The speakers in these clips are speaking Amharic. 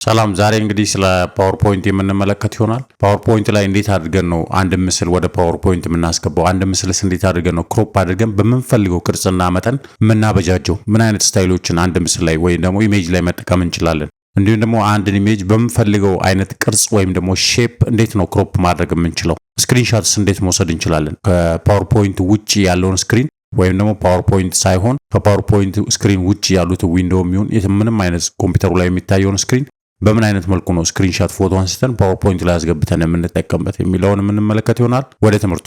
ሰላም ዛሬ እንግዲህ ስለ ፓወርፖይንት የምንመለከት ይሆናል። ፓወርፖይንት ላይ እንዴት አድርገን ነው አንድ ምስል ወደ ፓወርፖይንት የምናስገባው? አንድ ምስልስ እንዴት አድርገን ነው ክሮፕ አድርገን በምንፈልገው ቅርጽና መጠን የምናበጃጀው? ምን አይነት ስታይሎችን አንድ ምስል ላይ ወይም ደግሞ ኢሜጅ ላይ መጠቀም እንችላለን? እንዲሁም ደግሞ አንድን ኢሜጅ በምንፈልገው አይነት ቅርጽ ወይም ደግሞ ሼፕ እንዴት ነው ክሮፕ ማድረግ የምንችለው? ስክሪንሾትስ እንዴት መውሰድ እንችላለን? ከፓወርፖይንት ውጪ ያለውን ስክሪን ወይም ደግሞ ፓወርፖይንት ሳይሆን ከፓወርፖይንት ስክሪን ውጪ ያሉት ዊንዶው የሚሆን ምንም አይነት ኮምፒውተሩ ላይ የሚታየውን ስክሪን በምን አይነት መልኩ ነው ስክሪንሾት ፎቶ አንስተን ፓወርፖይንት ላይ አስገብተን የምንጠቀምበት የሚለውን የምንመለከት ይሆናል። ወደ ትምህርቱ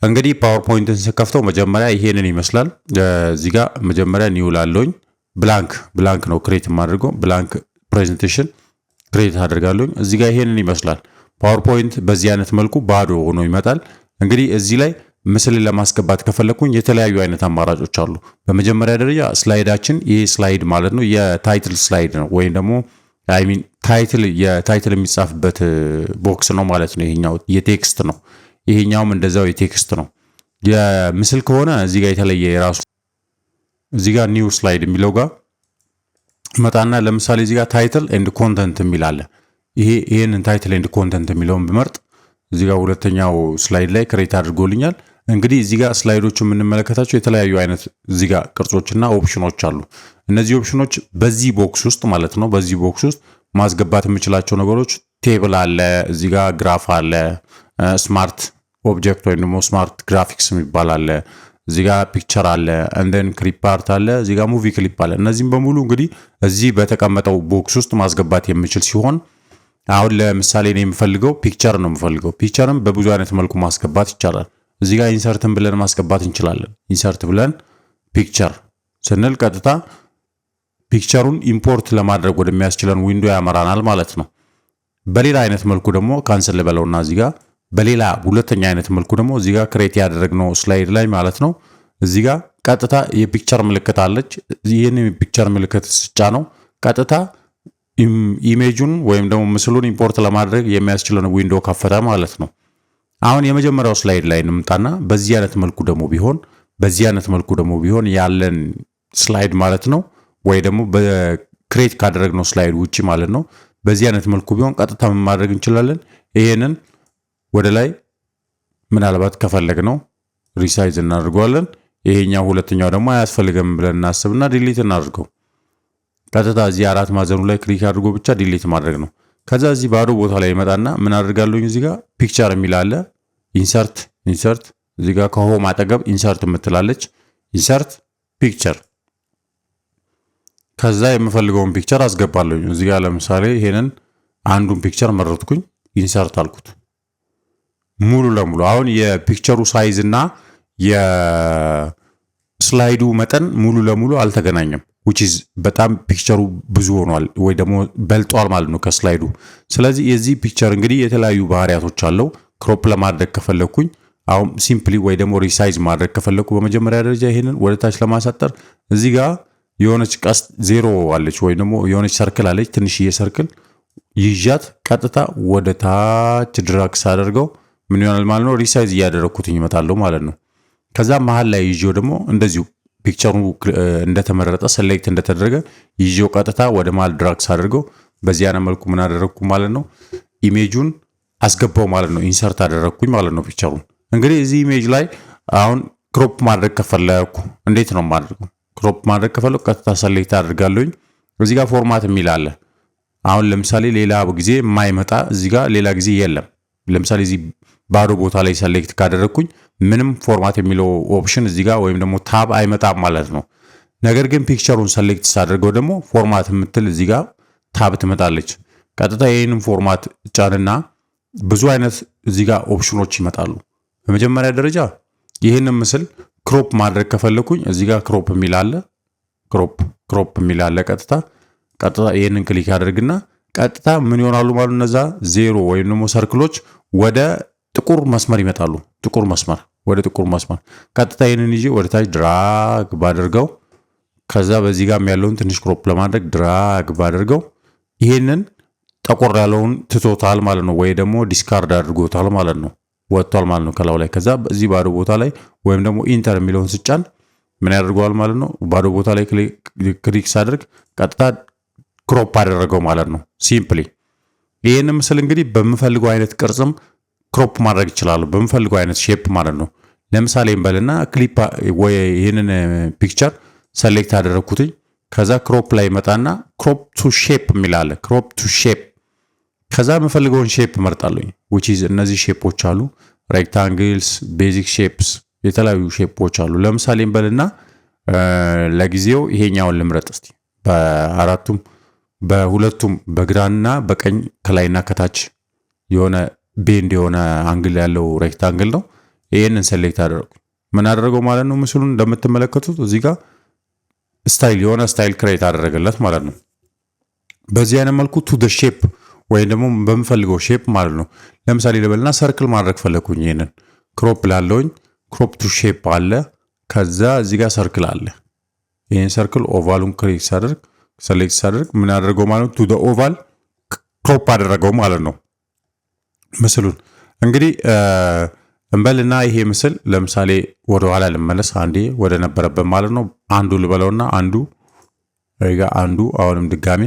እንግዲህ ፓወርፖይንትን ስከፍተው መጀመሪያ ይሄንን ይመስላል። እዚህ ጋር መጀመሪያ ኒው ላለኝ ብላንክ ነው ክሬት የማደርገው ብላንክ ፕሬዘንቴሽን ክሬት አደርጋለሁ። እዚህ ጋር ይሄንን ይመስላል። ፓወርፖይንት በዚህ አይነት መልኩ ባዶ ሆኖ ይመጣል። እንግዲህ እዚህ ላይ ምስልን ለማስገባት ከፈለኩኝ የተለያዩ አይነት አማራጮች አሉ። በመጀመሪያ ደረጃ ስላይዳችን ይሄ ስላይድ ማለት ነው የታይትል ስላይድ ነው ወይም ደግሞ የታይትል የሚጻፍበት ቦክስ ነው ማለት ነው። ይሄኛው የቴክስት ነው። ይሄኛውም እንደዛው የቴክስት ነው። የምስል ከሆነ እዚህ ጋር የተለየ የራሱ እዚህ ጋር ኒው ስላይድ የሚለው ጋር መጣና ለምሳሌ እዚህ ጋር ታይትል ኤንድ ኮንተንት የሚል አለ። ይሄንን ታይትል ኤንድ ኮንተንት የሚለውን ብመርጥ እዚህ ጋር ሁለተኛው ስላይድ ላይ ክሬት አድርጎልኛል። እንግዲህ እዚህ ጋር ስላይዶቹ የምንመለከታቸው የተለያዩ አይነት እዚህ ጋር ቅርጾችና ኦፕሽኖች አሉ። እነዚህ ኦፕሽኖች በዚህ ቦክስ ውስጥ ማለት ነው በዚህ ቦክስ ውስጥ ማስገባት የምችላቸው ነገሮች ቴብል አለ፣ እዚህ ጋር ግራፍ አለ፣ ስማርት ኦብጀክት ወይም ደግሞ ስማርት ግራፊክስ የሚባል አለ፣ እዚህ ጋር ፒክቸር አለ፣ እንደን ክሊፕ አርት አለ፣ እዚህ ጋር ሙቪ ክሊፕ አለ። እነዚህም በሙሉ እንግዲህ እዚህ በተቀመጠው ቦክስ ውስጥ ማስገባት የምችል ሲሆን አሁን ለምሳሌ እኔ የምፈልገው ፒክቸር ነው የምፈልገው። ፒክቸርም በብዙ አይነት መልኩ ማስገባት ይቻላል። እዚህ ጋር ኢንሰርትን ብለን ማስገባት እንችላለን። ኢንሰርት ብለን ፒክቸር ስንል ቀጥታ ፒክቸሩን ኢምፖርት ለማድረግ ወደሚያስችለን ዊንዶ ያመራናል ማለት ነው። በሌላ አይነት መልኩ ደግሞ ካንሰል ልበለውና እዚህ ጋር በሌላ ሁለተኛ አይነት መልኩ ደግሞ እዚህ ጋር ክሬት ያደረግነው ስላይድ ላይ ማለት ነው እዚህ ጋር ቀጥታ የፒክቸር ምልክት አለች። ይህን የፒክቸር ምልክት ስጫ ነው ቀጥታ ኢሜጁን ወይም ደግሞ ምስሉን ኢምፖርት ለማድረግ የሚያስችለን ዊንዶ ከፈተ ማለት ነው። አሁን የመጀመሪያው ስላይድ ላይ እንምጣና በዚህ አይነት መልኩ ደግሞ ቢሆን ያለን ስላይድ ማለት ነው ወይ ደግሞ በክሬት ካደረግነው ስላይድ ውጪ ማለት ነው በዚህ አይነት መልኩ ቢሆን ቀጥታ ምን ማድረግ እንችላለን? ይሄንን ወደ ላይ ምናልባት ከፈለግነው ሪሳይዝ እናደርገዋለን። ይሄኛው ሁለተኛው ደግሞ አያስፈልግም ብለን እናስብና ዲሊት እናድርገው። ቀጥታ እዚህ አራት ማዕዘኑ ላይ ክሊክ አድርጎ ብቻ ዲሊት ማድረግ ነው። ከዛ እዚህ ባዶ ቦታ ላይ ይመጣና ምን አድርጋለሁኝ እዚህ ጋር ፒክቸር የሚል አለ። ኢንሰርት እዚህ ጋር ከሆም አጠገብ ኢንሰርት የምትላለች ኢንሰርት ፒክቸር። ከዛ የምፈልገውን ፒክቸር አስገባለሁኝ። እዚህ ጋር ለምሳሌ ይሄንን አንዱን ፒክቸር መረጥኩኝ፣ ኢንሰርት አልኩት። ሙሉ ለሙሉ አሁን የፒክቸሩ ሳይዝ እና የስላይዱ መጠን ሙሉ ለሙሉ አልተገናኘም። which is በጣም ፒክቸሩ ብዙ ሆኗል ወይ ደግሞ በልጧል ማለት ነው ከስላይዱ። ስለዚህ የዚህ ፒክቸር እንግዲህ የተለያዩ ባህሪያቶች አለው። ክሮፕ ለማድረግ ከፈለኩኝ አሁን ሲምፕሊ ወይ ደግሞ ሪሳይዝ ማድረግ ከፈለኩ በመጀመሪያ ደረጃ ይሄንን ወደ ታች ለማሳጠር እዚህ ጋር የሆነች ቀስት ዜሮ አለች ወይ ደግሞ የሆነች ሰርክል አለች። ትንሽዬ ሰርክል ይዣት ቀጥታ ወደ ታች ድራግ ሳደርገው ምን ይሆናል ማለት ነው ሪሳይዝ እያደረኩትኝ እመጣለሁ ማለት ነው። ከዛ መሃል ላይ ይዤው ደግሞ እንደዚሁ ፒክቸሩ እንደተመረጠ ሰሌክት እንደተደረገ ይዤው ቀጥታ ወደ መሃል ድራግስ አድርገው በዚህ አይነት መልኩ ምን አደረግኩ ማለት ነው ኢሜጁን አስገባው ማለት ነው። ኢንሰርት አደረግኩኝ ማለት ነው ፒክቸሩን። እንግዲህ እዚህ ኢሜጅ ላይ አሁን ክሮፕ ማድረግ ከፈለኩ እንዴት ነው ማድረገው? ክሮፕ ማድረግ ከፈለኩ ቀጥታ ሰሌክት አድርጋለሁኝ። እዚህ ጋር ፎርማት የሚል አለ። አሁን ለምሳሌ ሌላ ጊዜ የማይመጣ እዚህ ጋር ሌላ ጊዜ የለም። ለምሳሌ እዚህ ባዶ ቦታ ላይ ሰሌክት ካደረግኩኝ ምንም ፎርማት የሚለው ኦፕሽን እዚህ ጋር ወይም ደግሞ ታብ አይመጣም ማለት ነው። ነገር ግን ፒክቸሩን ሰሌክት ሳደርገው ደግሞ ፎርማት የምትል እዚህ ጋር ታብ ትመጣለች። ቀጥታ ይሄንን ፎርማት ጫንና ብዙ አይነት እዚህ ጋር ኦፕሽኖች ይመጣሉ። በመጀመሪያ ደረጃ ይሄንን ምስል ክሮፕ ማድረግ ከፈለኩኝ እዚህ ጋር ክሮፕ የሚል አለ። ክሮፕ የሚል አለ። ቀጥታ ይሄንን ክሊክ አድርግና ቀጥታ ምን ይሆናሉ ማለት እነዛ ዜሮ ወይም ደግሞ ሰርክሎች ወደ ጥቁር መስመር ይመጣሉ። ወደ ጥቁር መስመር ቀጥታ ይሄንን ይዤ ወደ ታች ድራግ ባደርገው ከዛ በዚህ ጋር ያለውን ትንሽ ክሮፕ ለማድረግ ድራግ ባደርገው ይሄንን ጠቆር ያለውን ትቶታል ማለት ነው ወይ ደግሞ ዲስካርድ አድርጎታል ማለት ነው። ወጥቷል ማለት ነው ከላው ላይ። ከዛ በዚህ ባዶ ቦታ ላይ ወይም ደግሞ ኢንተር የሚለውን ስጫን ምን ያደርገዋል ማለት ነው። ባዶ ቦታ ላይ ክሊክ ሳደርግ ቀጥታ ክሮፕ አደረገው ማለት ነው ሲምፕሊ። ይህን ምስል እንግዲህ በምፈልገው አይነት ቅርጽም ክሮፕ ማድረግ ይችላሉ፣ በምፈልገው አይነት ሼፕ ማለት ነው። ለምሳሌ እንበልና ክሊፕ ወይ ይህንን ፒክቸር ሰሌክት አደረግኩትኝ። ከዛ ክሮፕ ላይ መጣና ክሮፕ ቱ ሼፕ የሚላለ ክሮፕ ቱ ሼፕ። ከዛ የምፈልገውን ሼፕ እመርጣለሁ። which is እነዚህ ሼፖች አሉ፣ ሬክታንግልስ፣ ቤዚክ ሼፕስ፣ የተለያዩ ሼፖች አሉ። ለምሳሌ እንበልና ለጊዜው ይሄኛውን ልምረጥ እስቲ። በሁለቱም በግራና በቀኝ ከላይና ከታች የሆነ ቤንድ የሆነ አንግል ያለው ሬክታንግል ነው። ይሄንን ሴሌክት አደረኩ። ምን አደረገው ማለት ነው። ምስሉን እንደምትመለከቱት እዚህ ጋር የሆነ ስታይል ክሬት አደረገለት ማለት ነው። በዚህ አይነት መልኩ ቱ ዘ ሼፕ ወይም ደግሞ በምፈልገው ሼፕ ማለት ነው። ለምሳሌ ልበልና ሰርክል ማድረግ ፈለኩኝ። ይሄንን ክሮፕ ላለውኝ ክሮፕ ቱ ሼፕ አለ። ከዛ እዚህ ጋር ሰርክል አለ። ይሄን ሰርክል ኦቫሉን ክሊክ ሳደርግ ሴሌክት ሳደርግ ምን አደረገው ማለት ነው። ቱ ዘ ኦቫል ክሮፕ አደረገው ማለት ነው ምስሉን። እንግዲህ እንበልና ይሄ ምስል ለምሳሌ ወደ ኋላ ልመለስ አንዴ ወደ ነበረበት ማለት ነው። አንዱ ልበለውና አንዱ አሁንም ድጋሜ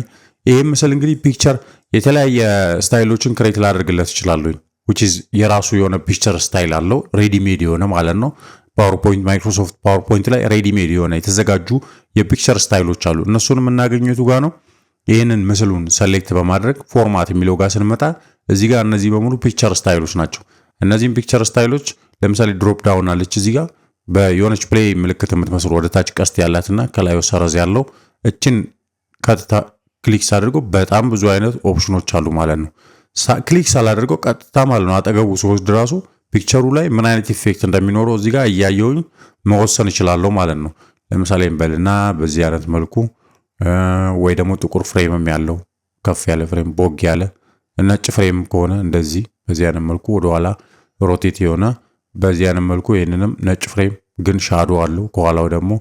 ይሄ ምስል እንግዲህ ፒክቸር የተለያየ ስታይሎችን ክሬት ላደርግለት እችላለሁ። which is የራሱ የሆነ ፒክቸር ስታይል አለው ሬዲ ሜድ የሆነ ማለት ነው። ፓወርፖይንት ማይክሮሶፍት ፓወርፖይንት ላይ ሬዲ ሜድ የሆነ የተዘጋጁ የፒክቸር ስታይሎች አሉ። እነሱን የምናገኘው የቱ ጋር ነው? ይህንን ምስሉን ሰሌክት በማድረግ ፎርማት የሚለው ጋር ስንመጣ እዚህ ጋር እነዚህ በሙሉ ፒክቸር ስታይሎች ናቸው። እነዚህም ፒክቸር ስታይሎች ለምሳሌ ድሮፕ ዳውን አለች እዚህ ጋር በየሆነች ፕሌይ ምልክት የምትመስል ወደ ታች ቀስት ያላትና ከላይ ሰረዝ ያለው እችን ቀጥታ ክሊክ ሳደርገው በጣም ብዙ አይነት ኦፕሽኖች አሉ ማለት ነው። ክሊክ ሳላደርገው ቀጥታ ማለት ነው አጠገቡ ስወስድ ራሱ ፒክቸሩ ላይ ምን አይነት ኢፌክት እንደሚኖረው እዚህ ጋር እያየውኝ መወሰን እችላለሁ ማለት ነው። ለምሳሌ እንበልና በዚህ አይነት መልኩ ወይ ደግሞ ጥቁር ፍሬምም ያለው ከፍ ያለ ፍሬም ቦግ ያለ ነጭ ፍሬም ከሆነ እንደዚህ በዚህ አይነት መልኩ ወደኋላ ሮቴት የሆነ በዚህ አይነት መልኩ ይሄንንም ነጭ ፍሬም ግን ሻዶ አለው ከኋላው ደግሞ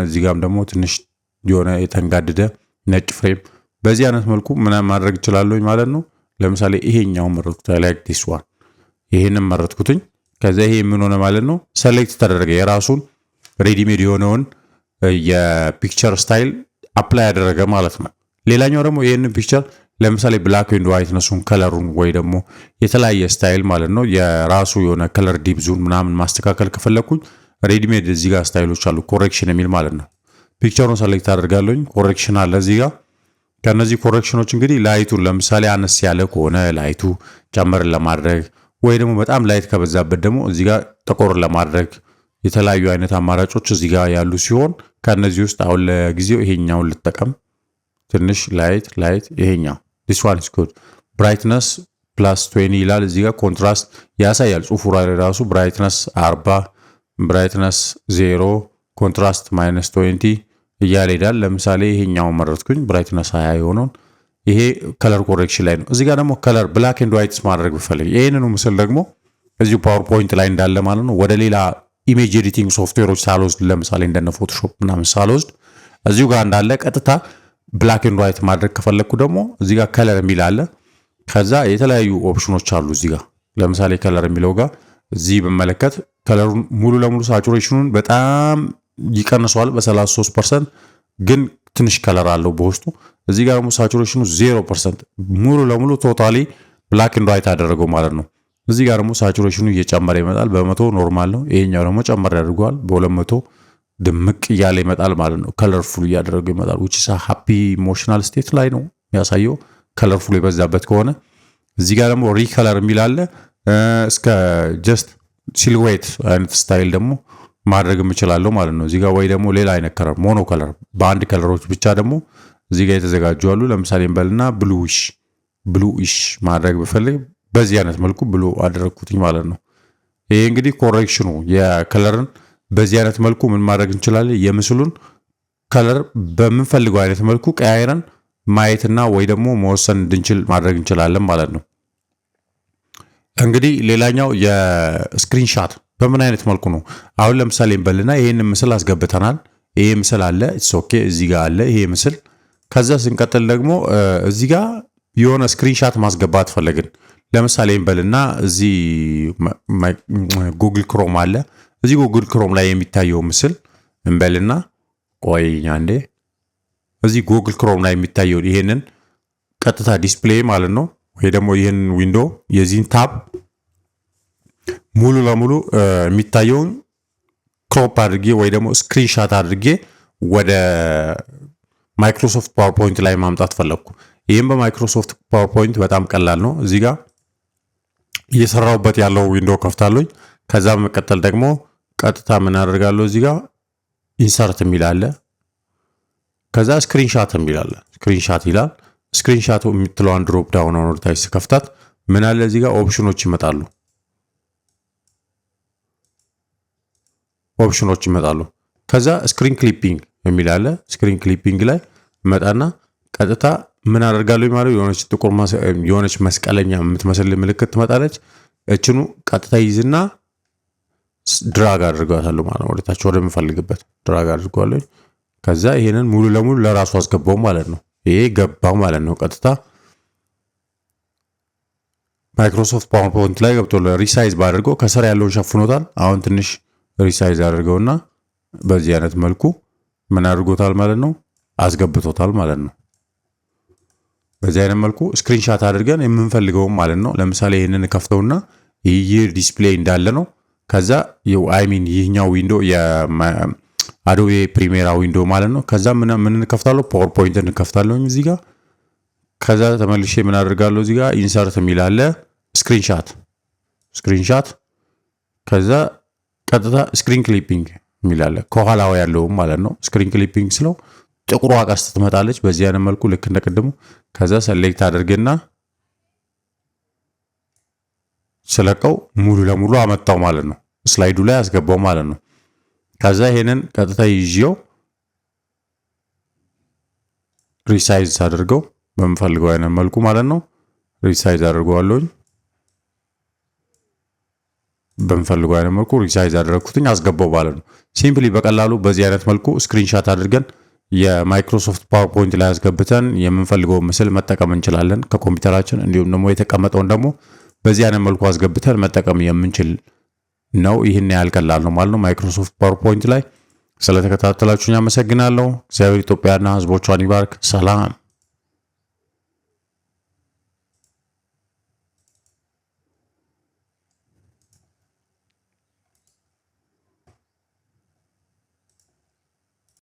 እዚህ ጋርም ደግሞ ትንሽ የሆነ የተንጋደደ ነጭ ፍሬም በዚህ አይነት መልኩ ምን ማድረግ እችላለሁ ማለት ነው። ለምሳሌ ይሄኛው መረጥኩት ላይክ ዲስ ዋን ይሄንን መረጥኩትኝ። ከዛ ይሄ ምን ሆነ ማለት ነው ሰሌክት ተደረገ የራሱን ሬዲ ሜድ የሆነውን የፒክቸር ስታይል አፕላይ ያደረገ ማለት ነው። ሌላኛው ደግሞ ይሄንን ፒክቸር ለምሳሌ ብላክ ኤንድ ዋይት ነሱን ከለሩን ወይ ደግሞ የተለያየ ስታይል ማለት ነው የራሱ የሆነ ከለር ዲፕዙን ምናምን ማስተካከል ከፈለኩኝ ሬዲ ሜድ እዚህ ጋር ስታይሎች አሉ ኮሬክሽን የሚል ማለት ነው። ፒክቸሩን ሰሌክት አደርጋለሁኝ ኮሬክሽን አለ እዚህ ጋር። ከነዚህ ኮሬክሽኖች እንግዲህ ላይቱን ለምሳሌ አነስ ያለ ከሆነ ላይቱ ጨመር ለማድረግ ወይ ደግሞ በጣም ላይት ከበዛበት ደግሞ እዚህ ጋር ጠቆር ለማድረግ የተለያዩ አይነት አማራጮች እዚህ ጋር ያሉ ሲሆን ከነዚህ ውስጥ አሁን ለጊዜው ይሄኛውን ልጠቀም። ትንሽ ላይት ይሄኛው this one is good brightness +20 ይላል እዚህ ጋር ኮንትራስት ያሳያል ጽሁፉ ላይ ራሱ brightness 40 brightness 0 ኮንትራስት -20 እያለ ይላል። ለምሳሌ ይሄኛው መረጥኩኝ brightness 20 የሆነውን ይሄ ከለር ኮሬክሽን ላይ ነው። እዚህ ጋር ደግሞ ከለር ብላክ ኤንድ ዋይትስ ማድረግ ብፈልግ ይሄንኑ ምስል ደግሞ እዚሁ ፓወርፖይንት ላይ እንዳለ ማለት ነው ወደ ሌላ ኢሜጅ ኤዲቲንግ ሶፍትዌሮች ሳልወስድ ለምሳሌ እንደነ ፎቶሾፕ ምናምን ሳልወስድ እዚሁ ጋር እንዳለ ቀጥታ ብላክ ኤንድ ዋይት ማድረግ ከፈለኩ ደግሞ እዚህ ጋር ከለር የሚል አለ። ከዛ የተለያዩ ኦፕሽኖች አሉ እዚህ ጋር ለምሳሌ ከለር የሚለው ጋር እዚህ በመለከት ከለሩን ሙሉ ለሙሉ ሳቹሬሽኑን በጣም ይቀንሰዋል በ33% ግን ትንሽ ከለር አለው በውስጡ። እዚህ ጋር ደግሞ ሳቹሬሽኑ 0% ሙሉ ለሙሉ ቶታሊ ብላክ ኤንድ ዋይት አደረገው ማለት ነው። እዚህ ጋር ደግሞ ሳቹሬሽኑ እየጨመረ ይመጣል። በ100 ኖርማል ነው። ይሄኛው ደግሞ ጨመር ያድርገዋል በ200 ድምቅ እያለ ይመጣል ማለት ነው። ከለርፉል እያደረገው ይመጣል which is a happy emotional state ላይ ነው የሚያሳየው ከለርፉል የበዛበት ከሆነ። እዚህ ጋር ደግሞ ሪከለር የሚል አለ እስከ ጀስት ሲልዌት አይነት ስታይል ደግሞ ማድረግ እችላለሁ ማለት ነው። እዚህ ጋር ወይ ደግሞ ሌላ አይነት ከለር ሞኖ ከለር በአንድ ከለሮች ብቻ ደግሞ እዚህ ጋር የተዘጋጁ አሉ። ለምሳሌ እንበልና ብሉዊሽ ማድረግ ብፈልግ በዚህ አይነት መልኩ ብሉ አደረኩትኝ ማለት ነው። ይሄ እንግዲህ ኮሬክሽኑ የከለርን በዚህ አይነት መልኩ ምን ማድረግ እንችላለን የምስሉን ከለር በምንፈልገው አይነት መልኩ ቀያይረን ማየትና ወይ ደግሞ መወሰን እንድንችል ማድረግ እንችላለን ማለት ነው። እንግዲህ ሌላኛው የስክሪንሻት በምን አይነት መልኩ ነው? አሁን ለምሳሌ እንበልና ይሄን ምስል አስገብተናል። ይሄ ምስል አለ ኢትስ ኦኬ እዚህ ጋር አለ ይሄ ምስል። ከዛ ስንቀጥል ደግሞ እዚህ ጋር የሆነ ስክሪንሻት ማስገባት ፈለግን። ለምሳሌ እንበልና እዚህ ጉግል ክሮም አለ። እዚህ ጉግል ክሮም ላይ የሚታየው ምስል እንበልና ቆይኛ እንዴ እዚህ ጉግል ክሮም ላይ የሚታየው ይሄንን ቀጥታ ዲስፕሌይ ማለት ነው ወይ ደግሞ ይሄን ዊንዶው የዚህን ታብ ሙሉ ለሙሉ የሚታየውን ክሮፕ አድርጌ ወይ ደግሞ ስክሪንሻት አድርጌ ወደ ማይክሮሶፍት ፓወርፖይንት ላይ ማምጣት ፈለኩ። ይሄን በማይክሮሶፍት ፓወርፖይንት በጣም ቀላል ነው። እዚህ ጋር እየሰራሁበት ያለው ዊንዶው ከፍታለሁ። ከዛ በመቀጠል ደግሞ ቀጥታ ምን አደርጋለሁ እዚህ ጋር ኢንሰርት የሚል አለ። ከዛ ስክሪንሻት የሚል አለ። ስክሪንሻት ይላል። ስክሪንሻቱ የምትለዋን ድሮፕ ዳውን ወደ ታች ስከፍታት ምን አለ እዚህ ጋር ኦፕሽኖች ይመጣሉ። ከዛ ስክሪን ክሊፒንግ የሚል አለ። ስክሪን ክሊፒንግ ላይ መጣና ቀጥታ ምን አደርጋለሁ ማለት የሆነች ጥቁር የሆነች መስቀለኛ የምትመስል ምልክት ትመጣለች። እችኑ ቀጥታ ይዝና ድራግ አድርጋታለሁ ማለት ነው። ወደታች ወደምፈልግበት ድራግ አድርጓለሁ። ከዛ ይሄንን ሙሉ ለሙሉ ለራሱ አስገባው ማለት ነው። ይሄ ገባው ማለት ነው። ቀጥታ ማይክሮሶፍት ፓወርፖይንት ላይ ገብቶ ሪሳይዝ ባድርገው ከስር ያለውን ሸፍኖታል። አሁን ትንሽ ሪሳይዝ አድርገውና በዚህ አይነት መልኩ ምን አድርጎታል ማለት ነው አስገብቶታል ማለት ነው። በዚህ አይነት መልኩ ስክሪንሻት አድርገን የምንፈልገው ማለት ነው። ለምሳሌ ይሄንን ከፍተውና ይሄ ዲስፕሌይ እንዳለ ነው። ከዛ ይህኛው ዊንዶ የአዶቤ ፕሪሚየር ዊንዶ ማለት ነው። ከዛ ምን እንከፍታለሁ ፓወርፖይንት እንከፍታለሁ እዚህ ጋር። ከዛ ተመልሼ ምን አደርጋለሁ እዚህ ጋር ኢንሰርት የሚል አለ ስክሪንሻት ከዛ ቀጥታ ስክሪን ክሊፒንግ የሚል አለ ከኋላው ያለው ማለት ነው። ስክሪን ክሊፒንግ ስለው ጥቁሯ ቀስት ትመጣለች በዚህ አይነት መልኩ ልክ እንደቀደሙ። ከዛ ሰሌክት አድርገና ስለቀው ሙሉ ለሙሉ አመጣው ማለት ነው። ስላይዱ ላይ አስገባው ማለት ነው። ከዛ ይሄንን ቀጥታ ይዤው ሪሳይዝ አድርገው በምፈልገው አይነት መልኩ ማለት ነው ሪሳይዝ አድርገዋለሁ። በምፈልገው አይነት መልኩ ሪሳይዝ አደረኩትኝ አስገባው ማለት ነው። ሲምፕሊ በቀላሉ በዚህ አይነት መልኩ ስክሪንሻት አድርገን የማይክሮሶፍት ፓወርፖይንት ላይ አስገብተን የምንፈልገው ምስል መጠቀም እንችላለን ከኮምፒውተራችን። እንዲሁም ደግሞ የተቀመጠውን ደግሞ በዚህ አይነት መልኩ አስገብተን መጠቀም የምንችል ነው። ይሄን ያህል ቀላል ነው ማለት ነው ማይክሮሶፍት ፓወርፖይንት ላይ። ስለተከታተላችሁኝ አመሰግናለሁ። እግዚአብሔር ኢትዮጵያና ሕዝቦቿን ይባርክ። ሰላም